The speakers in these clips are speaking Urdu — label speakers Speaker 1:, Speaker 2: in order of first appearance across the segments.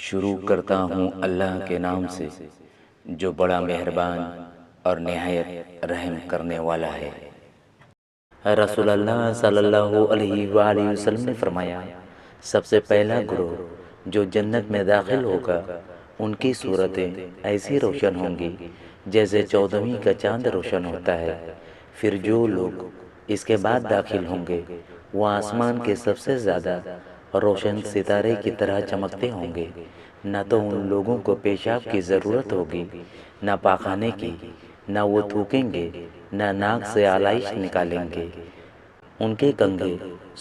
Speaker 1: شروع کرتا ہوں اللہ کے نام سے جو بڑا مہربان اور نہایت رحم کرنے والا ہے۔ رسول اللہ صلی اللہ علیہ وآلہ وسلم نے فرمایا، سب سے پہلا گروہ جو جنت میں داخل ہوگا ان کی صورتیں ایسی روشن ہوں گی جیسے 14ویں کا چاند روشن ہوتا ہے۔ پھر جو لوگ اس کے بعد داخل ہوں گے وہ آسمان کے سب سے زیادہ روشن ستارے کی طرح چمکتے ہوں گے۔ نہ تو ان لوگوں کو پیشاب کی ضرورت ہوگی، نہ پاخانے کی، نہ وہ تھوکیں گے، نہ ناک سے آلائش نکالیں گے۔ ان کے کنگھے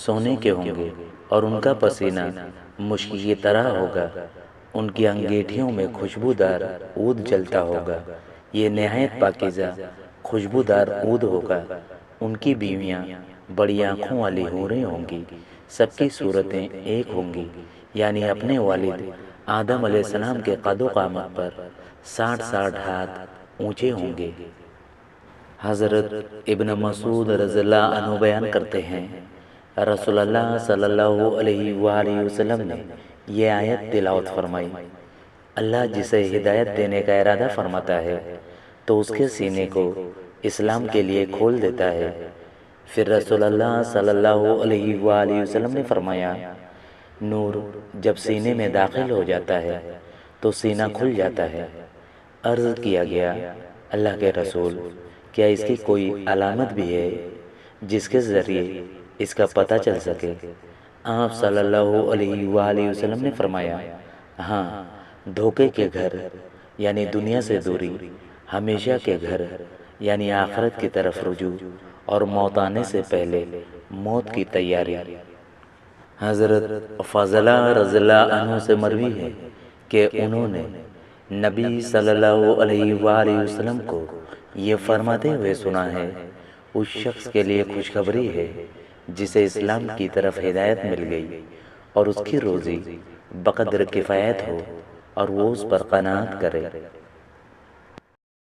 Speaker 1: سونے کے ہوں گے اور ان کا پسینہ مشک کی طرح ہوگا۔ ان کی انگیٹھیوں میں خوشبودار عود جلتا ہوگا، یہ نہایت پاکیزہ خوشبودار عود ہوگا۔ ان کی بیویاں بڑی آنکھوں والی حوریں ہوں گی، سب کی صورتیں ایک ہوں گی، یعنی اپنے والد آدم علیہ السلام کے قد و قامت پر 60 ہاتھ اونچے ہوں گے۔ حضرت ابن مسعود رضی اللہ عنہ بیان کرتے ہیں، رسول اللہ صلی اللہ علیہ وآلہ وسلم نے یہ آیت تلاوت فرمائی، اللہ جسے ہدایت دینے کا ارادہ فرماتا ہے تو اس کے سینے کو اسلام کے لیے کھول دیتا ہے۔ پھر رسول اللہ صلی اللہ علیہ وآلہ وسلم نے فرمایا، نور جب سینے میں داخل ہو جاتا ہے تو سینہ کھل جاتا ہے۔ عرض کیا گیا، اللہ کے رسول، کیا اس کی کوئی علامت بھی ہے جس کے ذریعے اس کا پتہ چل سکے؟ آپ صلی اللہ علیہ وآلہ وسلم نے فرمایا، ہاں، دھوکے کے گھر یعنی دنیا سے دوری، ہمیشہ کے گھر یعنی آخرت کی طرف رجوع، اور موت آنے سے پہلے موت کی تیاری۔ حضرت فضلہ رضی اللہ عنہ سے مروی ہے کہ انہوں نے نبی صلی اللہ علیہ وآلہ وسلم کو یہ فرماتے ہوئے سنا ہے، اس شخص کے لیے خوشخبری ہے جسے اسلام کی طرف ہدایت مل گئی اور اس کی روزی بقدر کفایت ہو اور وہ اس پر قناعت کرے۔